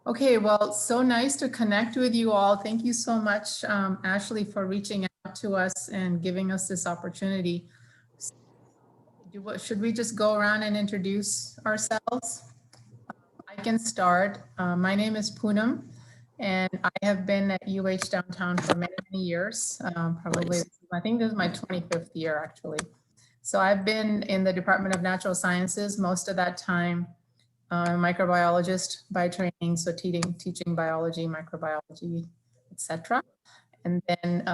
Okay, well, so nice to connect with you all. Thank you so much, Ashley, for reaching out to us and giving us this opportunity. Should we just go around and introduce ourselves? I can start. My name is Poonam, and I have been at UH Downtown for many, many years. Probably, I think this is my 25th year, actually. So I've been in the Department of Natural Sciences most of that time. Microbiologist by training, so teaching biology, microbiology, etc. And then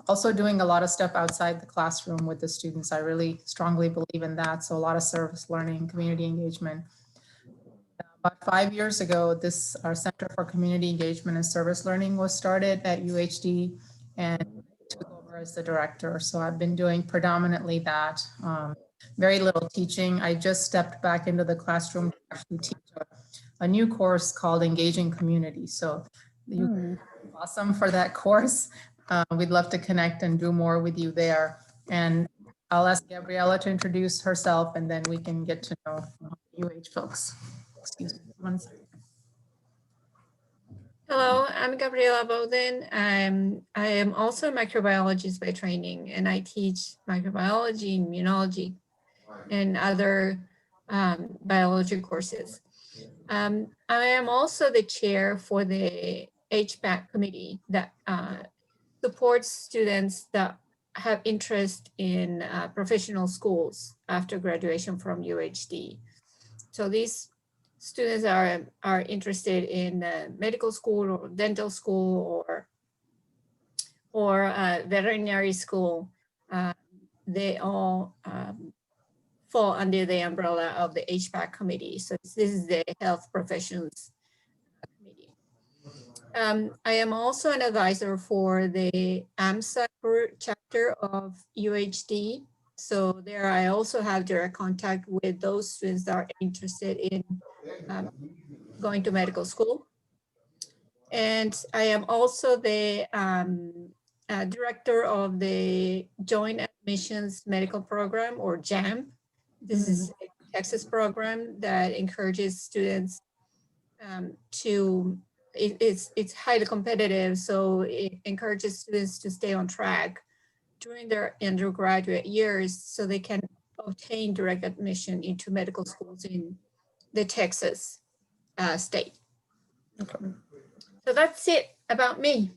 also doing a lot of stuff outside the classroom with the students. I really strongly believe in that. So a lot of service learning, community engagement. About 5 years ago, our Center for Community Engagement and Service Learning was started at UHD, and took over as the director. So I've been doing predominantly that. Very little teaching. I just stepped back into the classroom to actually teach a new course called Engaging Community. So you're awesome for that course. We'd love to connect and do more with you there. And I'll ask Gabriella to introduce herself, and then we can get to know UH folks. Excuse me, 1 second. Hello, I'm Gabriela Bowden. I am also a microbiologist by training, and I teach microbiology, immunology, and other biology courses. I am also the chair for the HPAC committee that supports students that have interest in professional schools after graduation from UHD. So these students are interested in medical school or dental school or veterinary school. They all fall under the umbrella of the HPAC committee. So this is the health professions committee. I am also an advisor for the AMSA chapter of UHD. So there I also have direct contact with those students that are interested in going to medical school. And I am also the director of the Joint Admissions Medical Program, or JAM. This is a Texas program that encourages students it's highly competitive, so it encourages students to stay on track during their undergraduate years so they can obtain direct admission into medical schools in the Texas state. Okay. So that's it about me.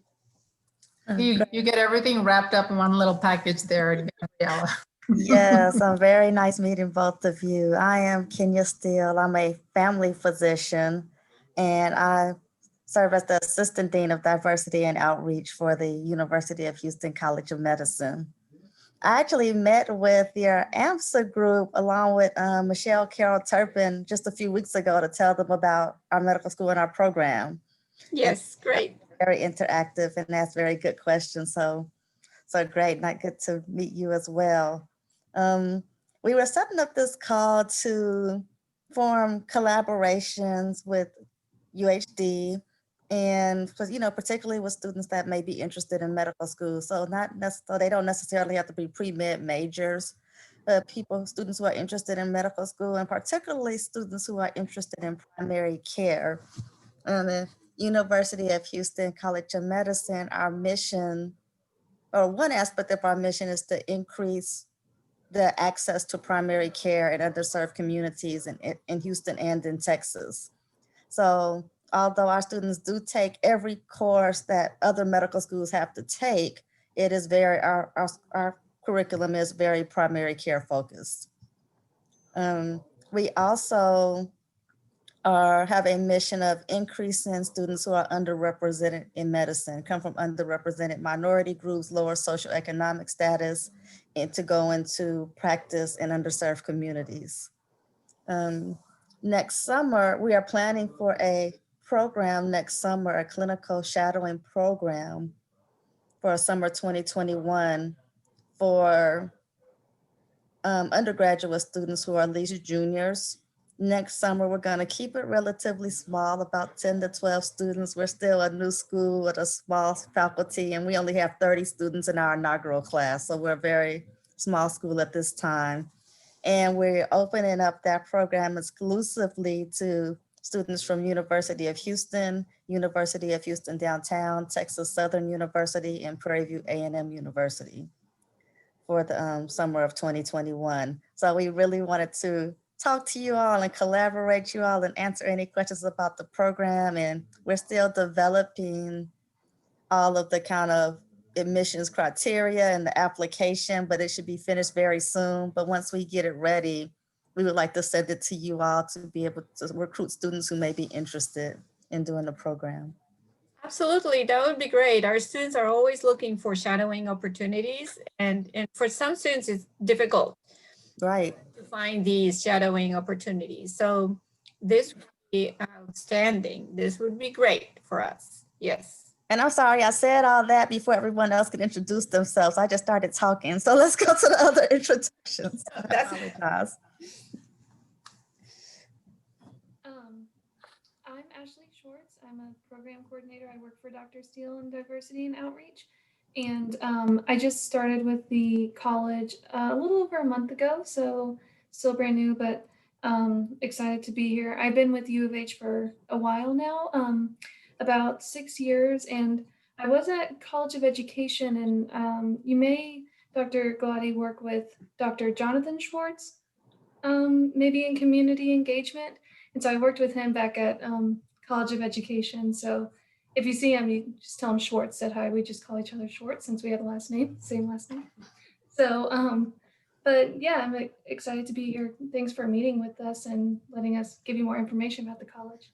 You get everything wrapped up in one little package there, Gabriella. Yes, very nice meeting both of you. I am Kenya Steele. I'm a family physician, and I serve as the Assistant Dean of Diversity and Outreach for the University of Houston College of Medicine. I actually met with your AMSA group along with Michelle Carroll Turpin just a few weeks ago to tell them about our medical school and our program. Yes, great. Very interactive and asked very good questions. So great, not good to meet you as well. We were setting up this call to form collaborations with UHD and, particularly with students that may be interested in medical school. So they don't necessarily have to be pre-med majors, but students who are interested in medical school, and particularly students who are interested in primary care. The University of Houston College of Medicine, our mission, or one aspect of our mission, is to increase the access to primary care in underserved communities in Houston and in Texas. So although our students do take every course that other medical schools have to take, it is our curriculum is very primary care focused. We also have a mission of increasing students who are underrepresented in medicine, come from underrepresented minority groups, lower socioeconomic status, and to go into practice in underserved communities. Next summer, we are planning for a program next summer, a clinical shadowing program for summer 2021 for undergraduate students who are at least juniors. Next summer, we're going to keep it relatively small, about 10 to 12 students. We're still a new school with a small faculty, and we only have 30 students in our inaugural class. So we're a very small school at this time. And we're opening up that program exclusively to students from University of Houston Downtown, Texas Southern University, and Prairie View A&M University for the summer of 2021. So we really wanted to talk to you all and collaborate you all and answer any questions about the program. And we're still developing all of the kind of admissions criteria and the application, but it should be finished very soon. But once we get it ready, we would like to send it to you all to be able to recruit students who may be interested in doing the program. Absolutely, that would be great. Our students are always looking for shadowing opportunities, and for some students it's difficult Right. to find these shadowing opportunities. So this would be outstanding. This would be great for us. Yes. And I'm sorry, I said all that before everyone else could introduce themselves. I just started talking. So let's go to the other introductions. I apologize. I'm Ashley Schwartz. I'm a program coordinator. I work for Dr. Steele in diversity and outreach. And I just started with the college a little over a month ago, so still brand new, but excited to be here. I've been with U of H for a while now, about 6 years, and I was at College of Education, and you may, Dr. Galati, work with Dr. Jonathan Schwartz, maybe in community engagement. And so I worked with him back at College of Education. So if you see him, you just tell him Schwartz said hi. We just call each other Schwartz since we have the same last name. So, but yeah, I'm excited to be here. Thanks for meeting with us and letting us give you more information about the college.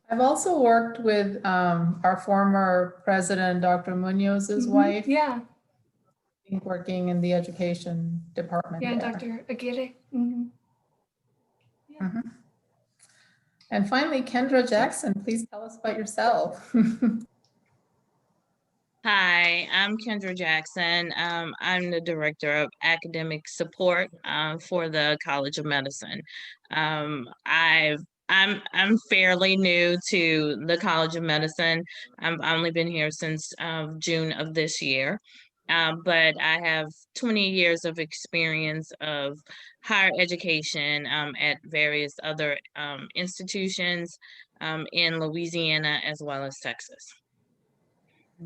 I've also worked with our former president, Dr. Munoz's wife. Yeah. I think working in the education department. Yeah, there. Dr. Aguirre. Yeah. Mhm. And finally, Kendra Jackson, please tell us about yourself. Hi, I'm Kendra Jackson. I'm the Director of Academic Support for the College of Medicine. I'm fairly new to the College of Medicine. I've only been here since June of this year, but I have 20 years of experience of higher education at various other institutions in Louisiana as well as Texas.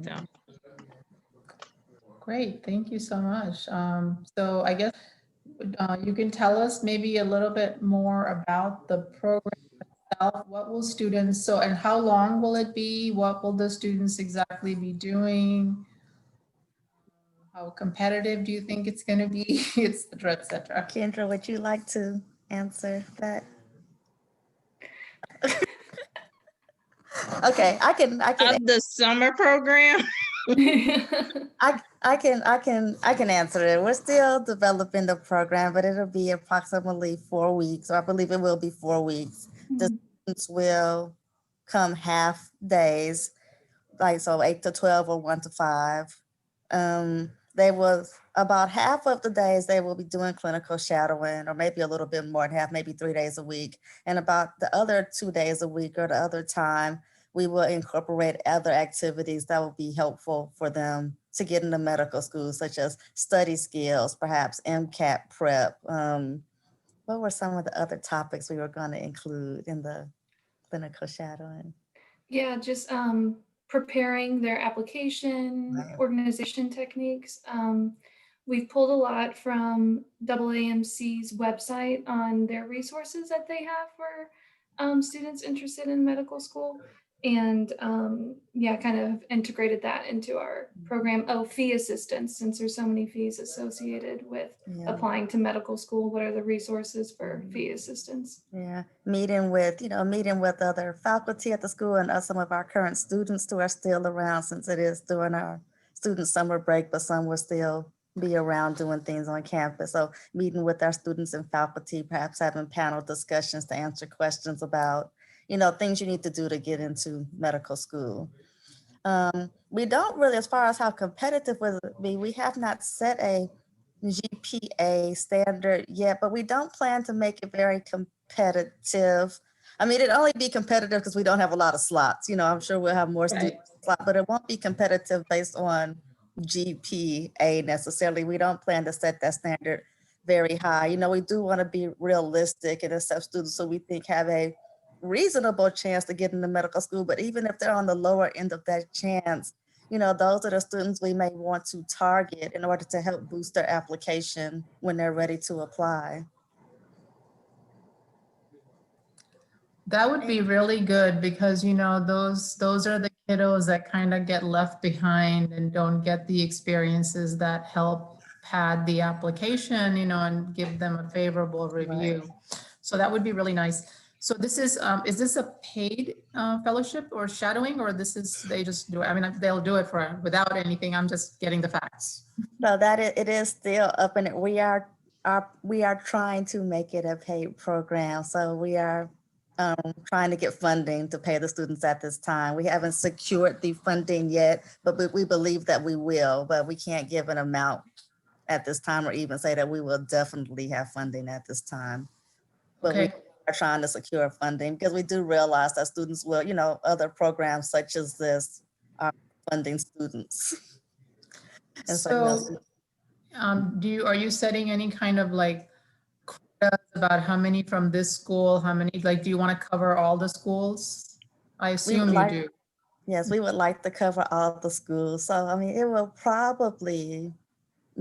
So. Great, thank you so much. So I guess you can tell us maybe a little bit more about the program itself. What will students, and how long will it be? What will the students exactly be doing? How competitive do you think it's going to be, et cetera, et cetera? Kendra, would you like to answer that? Okay, I can. Of the summer program? I can answer it. We're still developing the program, but it'll be approximately 4 weeks, or I believe it will be 4 weeks. The students will come half days, like so 8 to 12 or 1 to 5. They will, about half of the days they will be doing clinical shadowing, or maybe a little bit more than half, maybe 3 days a week. And about the other 2 days a week or the other time, we will incorporate other activities that will be helpful for them to get into medical school, such as study skills, perhaps MCAT prep. What were some of the other topics we were going to include in the clinical shadowing? Yeah, just preparing their application, Right. organization techniques. We've pulled a lot from AAMC's website on their resources that they have for students interested in medical school. And yeah, kind of integrated that into our program. Oh, fee assistance, since there's so many fees associated with applying to medical school. What are the resources for fee assistance? Yeah, meeting with other faculty at the school and some of our current students who are still around, since it is during our student summer break, but some will still be around doing things on campus. So meeting with our students and faculty, perhaps having panel discussions to answer questions about things you need to do to get into medical school. We don't really, as far as how competitive will it be, we have not set a GPA standard yet, but we don't plan to make it very competitive. I mean, it'd only be competitive because we don't have a lot of slots. I'm sure we'll have more students slots, but it won't be competitive based on GPA necessarily. We don't plan to set that standard very high. We do want to be realistic and accept students who we think have a reasonable chance to get into medical school, but even if they're on the lower end of that chance, you know, those are the students we may want to target in order to help boost their application when they're ready to apply. That would be really good because, you know, those are the kiddos that kind of get left behind and don't get the experiences that help pad the application, you know, and give them a favorable review. So that would be really nice. So this is this a paid fellowship or shadowing, or this is, they just do it? I mean, they'll do it for without anything. I'm just getting the facts. No, it is still up, and we are trying to make it a paid program. So we are trying to get funding to pay the students at this time. We haven't secured the funding yet, but we believe that we will, but we can't give an amount at this time or even say that we will definitely have funding at this time. But we Okay. are trying to secure funding because we do realize that students will, you know, other programs such as this are funding students. And So are you setting any kind of like quotas about how many from this school, how many, like, do you want to cover all the schools? I assume you do. Yes, we would like to cover all the schools. So, I mean, it will probably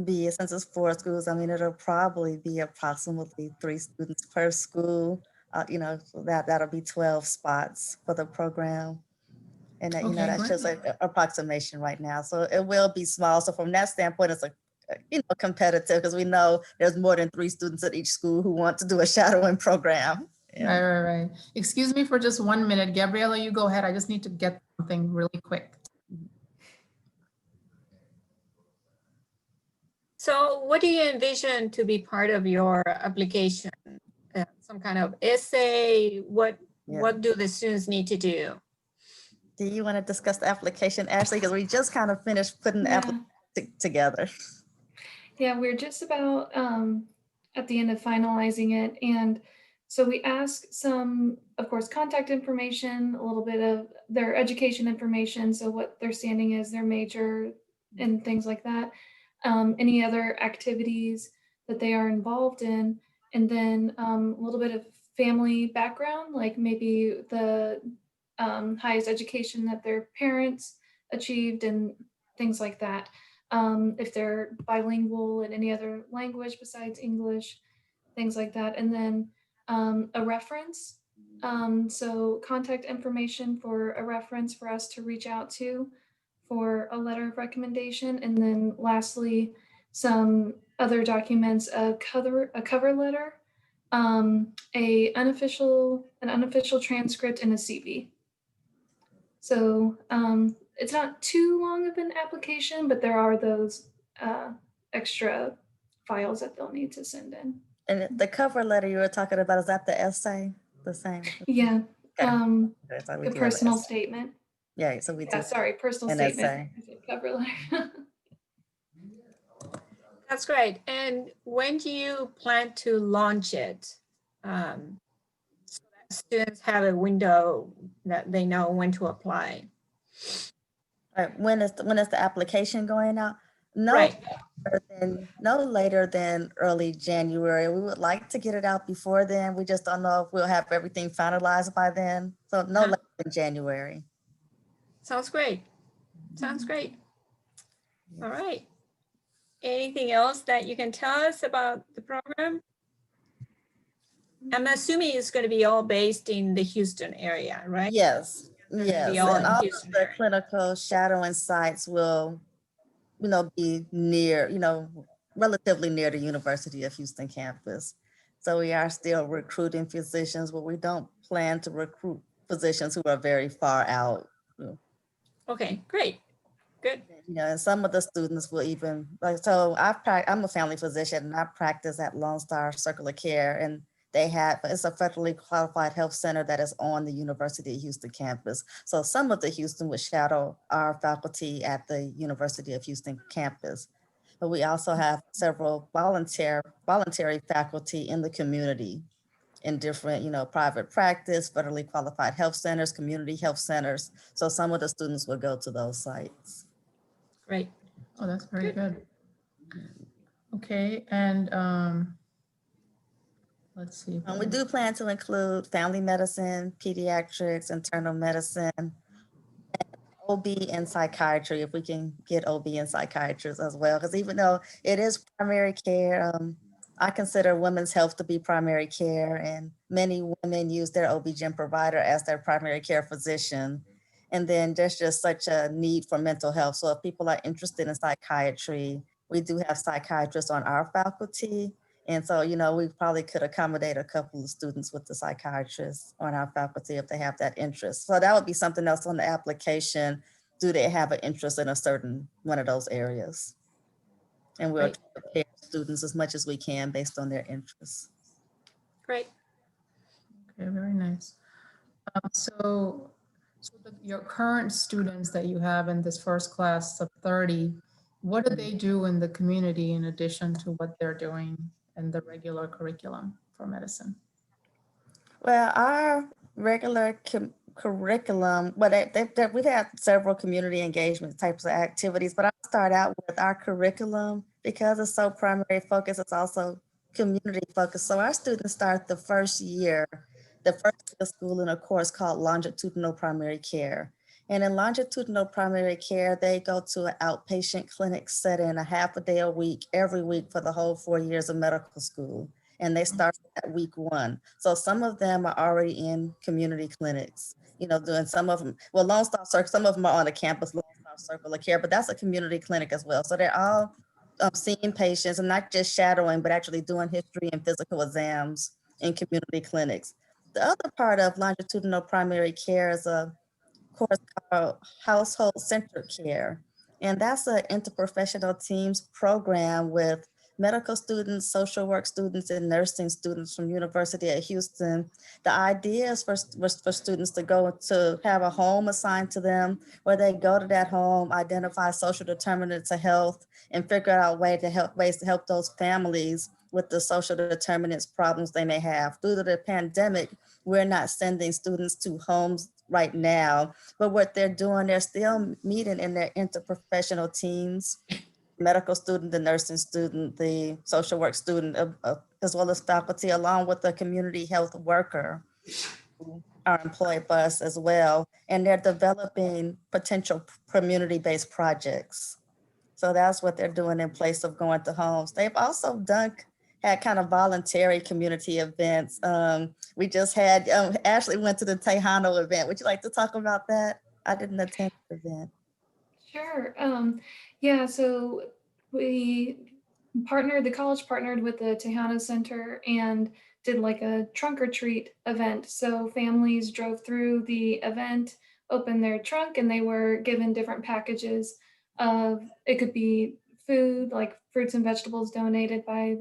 be, since it's 4 schools, I mean, it'll probably be approximately 3 students per school. You know, so that'll be 12 spots for the program. And that, you know, Okay, that's great. just an approximation right now. So it will be small. So from that standpoint, it's you know, competitive because we know there's more than 3 students at each school who want to do a shadowing program. Yeah. Right. Excuse me for just 1 minute. Gabriela, you go ahead. I just need to get something really quick. So what do you envision to be part of your application? Some kind of essay? What do the students need to do? Do you want to discuss the application, Ashley? Because we just kind of finished putting the application together. Yeah, we're just about at the end of finalizing it. And so we ask some, of course, contact information, a little bit of their education information. So what their standing is, their major and things like that. Any other activities that they are involved in. And then a little bit of family background, like maybe the highest education that their parents achieved and things like that. If they're bilingual in any other language besides English, things like that. And then a reference. So contact information for a reference for us to reach out to for a letter of recommendation. And then lastly, some other documents, a cover letter, an unofficial transcript, and a CV. So it's not too long of an application, but there are those extra files that they'll need to send in. And the cover letter you were talking about, is that the essay? The same? Yeah. So we The do have an personal essay. statement. Yeah, so we do. Yeah, sorry, personal an statement. essay. I said cover letter. That's great. And when do you plan to launch it? So that students have a window that they know when to apply. When is the application going out? No, Right. no later than early January. We would like to get it out before then. We just don't know if we'll have everything finalized by then. So no later than January. Sounds great. Sounds great. All right. Anything else that you can tell us about the program? I'm assuming it's going to be all based in the Houston area, right? Yes, Gonna yes. be all And in all Houston of the area. clinical shadowing sites will, you know, be near, you know, relatively near the University of Houston campus. So we are still recruiting physicians, but we don't plan to recruit physicians who are very far out. Okay, great. Good. You know, and some of the students will even, like, so I'm a family physician and I practice at Lone Star Circular Care, and it's a federally qualified health center that is on the University of Houston campus. So some of the Houston would shadow our faculty at the University of Houston campus. But we also have several voluntary faculty in the community in different, you know, private practice, federally qualified health centers, community health centers. So some of the students will go to those sites. Great. Oh, that's very good. Okay, and Let's see. We do plan to include family medicine, pediatrics, internal medicine, OB and psychiatry, if we can get OB and psychiatrists as well. Because even though it is primary care, I consider women's health to be primary care, and many women use their OB-GYN provider as their primary care physician. And then there's just such a need for mental health. So if people are interested in psychiatry, we do have psychiatrists on our faculty. And so, you know, we probably could accommodate a couple of students with the psychiatrists on our faculty if they have that interest. So that would be something else on the application. Do they have an interest in a certain one of those areas? And we'll Right. prepare students as much as we can based on their interests. Great. Okay, very nice. Your current students that you have in this first class of 30, what do they do in the community in addition to what they're doing in the regular curriculum for medicine? Well, our regular curriculum, we've had several community engagement types of activities, but I'll start out with our curriculum because it's so primary focus, it's also community focused. So our students start the first year of school in a course called longitudinal primary care. And in longitudinal primary care, they go to an outpatient clinic setting a half a day a week, every week for the whole 4 years of medical school. And they start at week 1. So some of them are already in community clinics, you know, doing some of them, well, Lone Star Circle, some of them are on the campus Lone Star Circle of Care, but that's a community clinic as well. So they're all seeing patients and not just shadowing, but actually doing history and physical exams in community clinics. The other part of longitudinal primary care is a course called Household Centered Care. And that's an interprofessional teams program with medical students, social work students, and nursing students from University of Houston. The idea is for students to go to have a home assigned to them, where they go to that home, identify social determinants of health, and figure out ways to help those families with the social determinants problems they may have. Due to the pandemic, we're not sending students to homes right now, but what they're doing, they're still meeting in their interprofessional teams, medical student, the nursing student, the social work student, as well as faculty, along with the community health worker, who are employed by us as well. And they're developing potential community-based projects. So that's what they're doing in place of going to homes. They've also had kind of voluntary community events. We just had, Ashley went to the Tejano event. Would you like to talk about that? I didn't attend the event. Sure. Yeah, so the college partnered with the Tejano Center and did like a trunk or treat event. So families drove through the event, opened their trunk, and they were given different packages of, it could be food, like fruits and vegetables donated by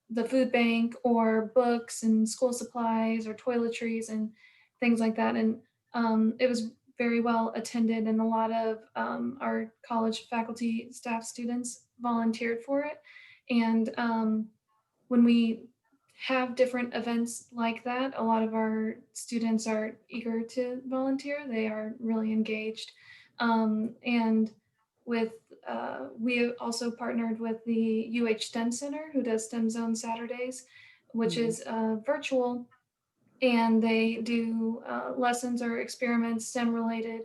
the food bank, or books and school supplies or toiletries and things like that. And it was very well attended, and a lot of our college faculty, staff, students volunteered for it. And when we have different events like that, a lot of our students are eager to volunteer. They are really engaged. And with we have also partnered with the STEM Center, who does STEM Zone Saturdays, which is virtual, and they do lessons or experiments STEM related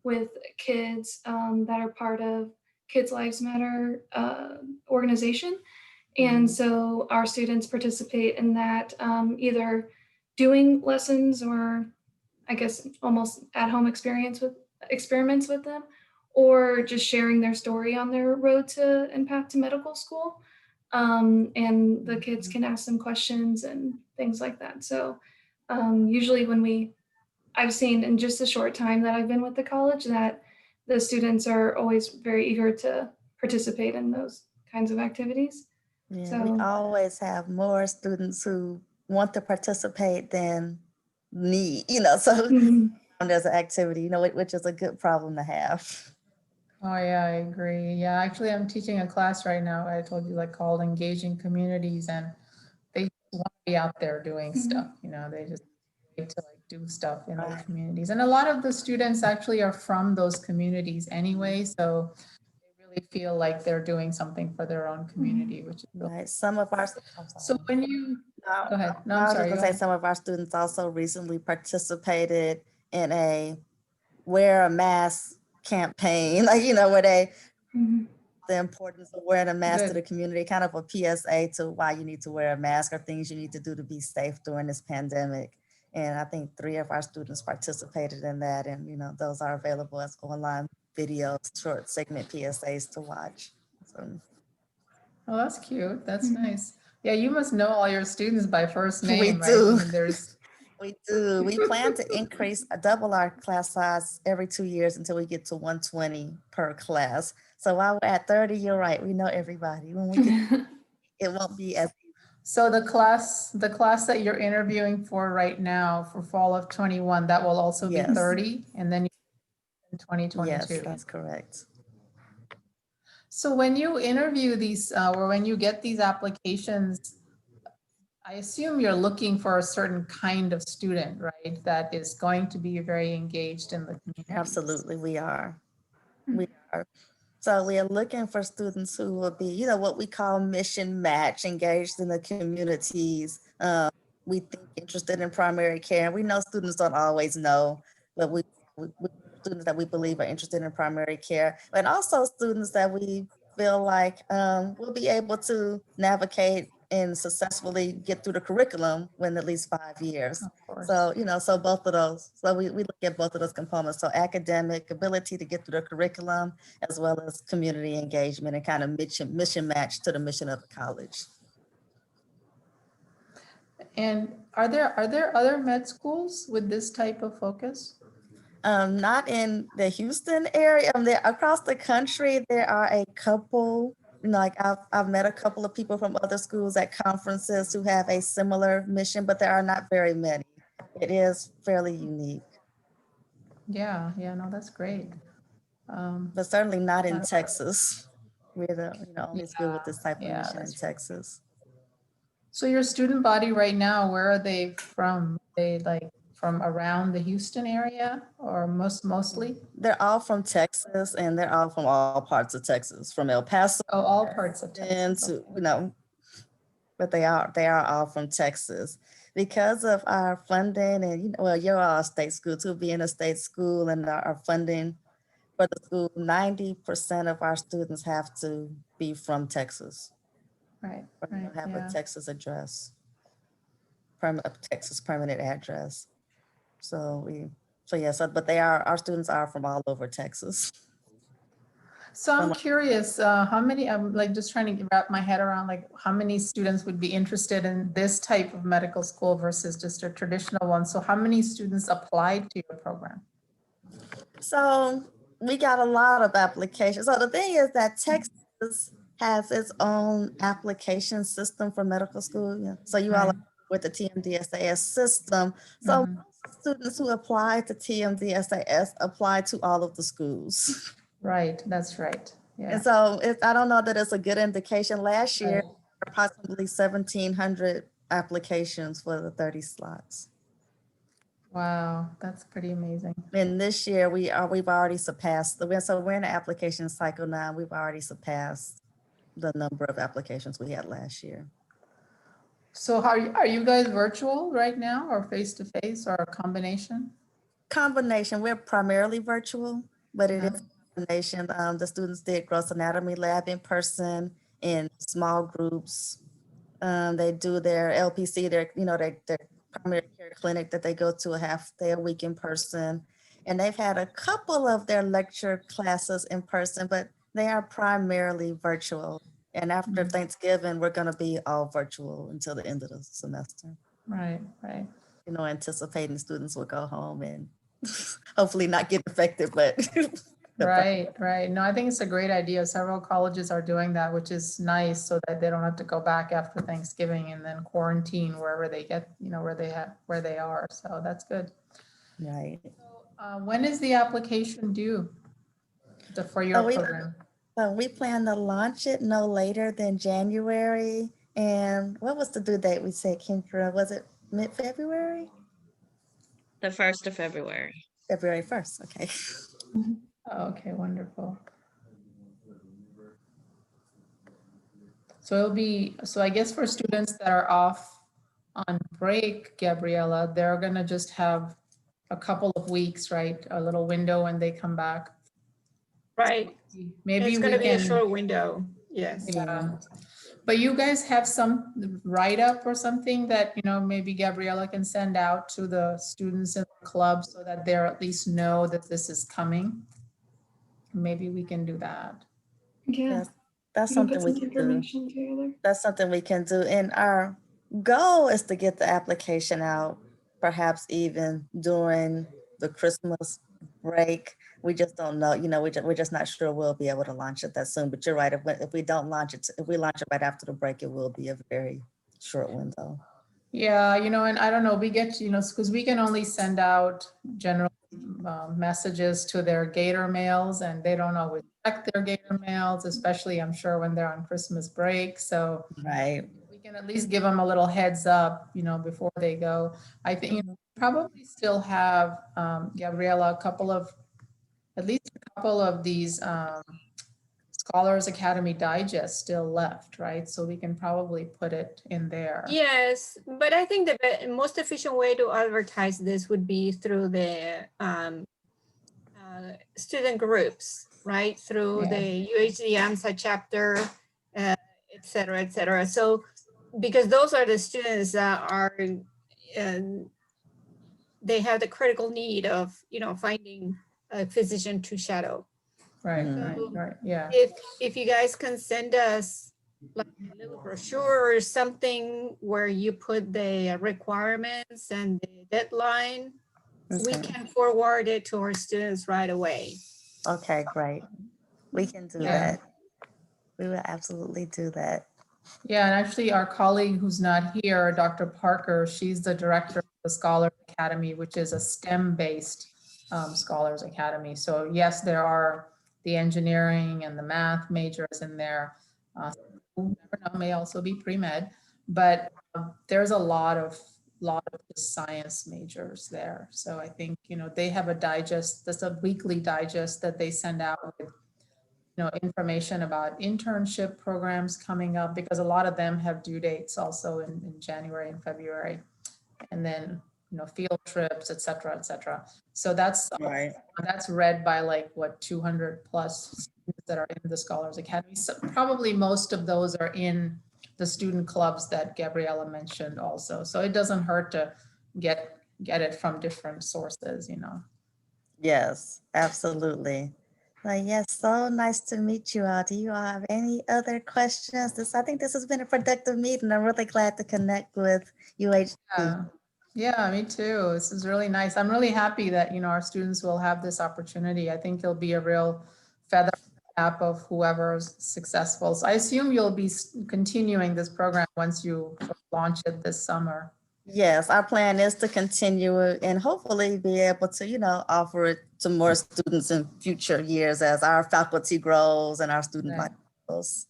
with kids that are part of Kids Lives Matter organization. And so our students participate in that, either doing lessons or I guess almost at-home experiments with them, or just sharing their story on their road to and path to medical school. And the kids can ask them questions and things like that. So usually I've seen in just a short time that I've been with the college that the students are always very eager to participate in those kinds of activities. Yeah, we always have more students who want to participate than need, so there's an activity, which is a good problem to have. Oh yeah, I agree. Yeah, actually I'm teaching a class right now, I told you, called Engaging Communities, and they just want to be out there doing stuff, they just wait to do stuff in the communities. And a lot of the students actually are from those communities anyway, so they really they feel like they're doing something for their own community, which is really. Right. Some of our, I'm So sorry. when you, No, go ahead. No, I I'm was sorry. just Go gonna say ahead. some of our students also recently participated in a wear a mask campaign, like, where they, Mhm. the importance of wearing a mask to the Good. community, kind of a PSA to why you need to wear a mask or things you need to do to be safe during this pandemic. And I think 3 of our students participated in that. And, those are available as online videos, short segment PSAs to watch. So Oh, that's cute. That's Mhm. nice. Yeah, you must know all your students by first we name, right? I do. mean, there's, We do. We plan to double our class size every 2 years until we get to 120 per class. So while we're at 30, you're right. We know everybody. When we get, it won't be as so the class that you're interviewing for right now for fall of 21, that will also be Yes. 30 and then in yes, 2022. that's correct. So when you interview these, or when you get these applications, I assume you're looking for a certain kind of student, right? That is going to be very engaged in the community. Absolutely, we are. We are. So we are looking for students who will be, what we call mission match, engaged in the communities. We think interested in primary care. We know students don't always know, but we students that we believe are interested in primary care, and also students that we feel like will be able to navigate and successfully get through the curriculum within at least 5 years. Of course. So, so both of those. So we look at both of those components. So academic ability to get through the curriculum, as well as community engagement and kind of mission match to the mission of the college. And are there other med schools with this type of focus? Not in the Houston area. There across the country, there are a couple. Like I've met a couple of people from other schools at conferences who have a similar mission, but there are not very many. It is fairly unique, Yeah, no, that's great. but certainly not in Not a- Texas. We're the only school with this type of Yeah, mission in that's right. Texas. So your student body right now, where are they from? They like from around the Houston area or mostly? They're all from Texas, and they're all from all parts of Texas, from El Paso Oh, all parts of and Texas. to, but they are all from Texas. Because of our funding and, well, you're all a state school too, being a state school and our funding for the school, 90% of our students have to be from Texas, Right, or right, have yeah. a Texas address, a Texas permanent address. So but our students are from all over Texas. So I'm From- curious, how many, I'm like just trying to wrap my head around like how many students would be interested in this type of medical school versus just a traditional one? So how many students applied to your program? So we got a lot of applications. So the thing is that Texas has its own application system for medical school. Yeah. So you all Right. are with the TMDSAS system. So Mhm. most students who apply to TMDSAS apply to all of the schools. Right, that's right. Yeah. And so I don't know that it's a good indication. Last year, Right. approximately 1,700 applications for the 30 slots. Wow, that's pretty amazing. And this year we've already surpassed so we're in the application cycle now. We've already surpassed the number of applications we had last year. So are you guys virtual right now or face-to-face or a combination? Combination, we're primarily virtual, but it Yeah. is a combination. The students did gross anatomy lab in person in small groups. They do their LPC, their primary care clinic that they go to a half day a week in person. And they've had a couple of their lecture classes in person, but they are primarily virtual. And after Mhm. Thanksgiving, we're going to be all virtual until the end of the semester. Right, right. Anticipating students will go home and hopefully not get affected, but Right, right. No, I think it's a great idea. Several colleges are doing that, which is nice so that they don't have to go back after Thanksgiving and then quarantine wherever they get, where they are. So that's good. right. When is the application due for your program? So we plan to launch it no later than January. And what was the due date we said, Kendra? Was it mid-February? The 1st of February. February 1st, okay. Oh, okay, wonderful. So it'll be, so I guess for students that are off on break, Gabriella, they're gonna just have a couple of weeks, right? A little window when they come back. Right. Maybe It's we gonna be a can, short window. Yes. yeah. But you guys have some write-up or something that, you know, maybe Gabriella can send out to the students in the club so that they're at least know that this is coming. Maybe we can do that. Yeah. Yes, that's We can put something we some can do. information together. That's something we can do. And our goal is to get the application out, perhaps even during the Christmas break. We just don't know, you know, we're just not sure we'll be able to launch it that soon. But you're right, if we don't launch it, if we launch it right after the break, it will be a very short window. Yeah, you know, and I don't know, we get, you know, because we can only send out general messages to their Gator mails, and they don't always check their Gator mails, especially I'm sure when they're on Christmas break. So Right. we can at least give them a little heads up, you know, before they go. I think, you know, probably still have, Gabriella, at least a couple of these Scholars Academy Digest still left, right? So we can probably put it in there. Yes, but I think the most efficient way to advertise this would be through the student groups, right? Through Yeah. the UHD AMSA chapter, et cetera, et cetera. So, because those are the students that are, they have the critical need of, you know, finding a physician to shadow. Right, Mm. right, yeah. If you guys can send us like a little brochure or something where you put the requirements and the deadline, we Okay. can forward it to our students right away. Okay, great. We can do Yeah. that. We will absolutely do that. Yeah, and actually our colleague who's not here, Dr. Parker, she's the director of the Scholars Academy, which is a STEM-based Scholars Academy. So yes, there are the engineering and the math majors in there. Who never know, may also be pre-med, but there's a lot of science majors there. So I think, you know, they have a digest, that's a weekly digest that they send out with, you know, information about internship programs coming up, because a lot of them have due dates also in January and February. And then, you know, field trips, et cetera, et cetera. So that's read by like what, 200 plus students that are in the Scholars Academy. So probably most of those are in the student clubs that Gabriella mentioned also. So it doesn't hurt to get it from different sources, you know. Yes, absolutely. Well, yes, so nice to meet you all. Do you all have any other questions? I think this has been a productive meeting. I'm really glad to connect with UHD. Yeah, me too. This is really nice. I'm really happy that, you know, our students will have this opportunity. I think it'll be a real feather in the cap of whoever's successful. So I assume you'll be continuing this program once you launch it this summer. Yes, our plan is to continue it and hopefully be able to, you know, offer it to more students in future years as our faculty grows and our student body grows.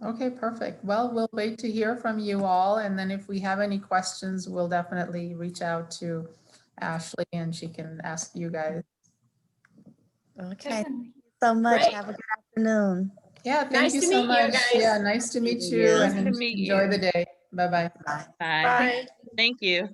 Okay, perfect. Well, we'll wait to hear from you all. And then if we have any questions, we'll definitely reach out to Ashley and she can ask you guys. Okay, Definitely. so much. Great. Have a good afternoon. Yeah, thank Nice you to so meet you much. guys. Yeah, nice to meet Nice to you meet you. and Nice to meet enjoy you. the day. Bye-bye. Bye. Bye. Bye. Thank you.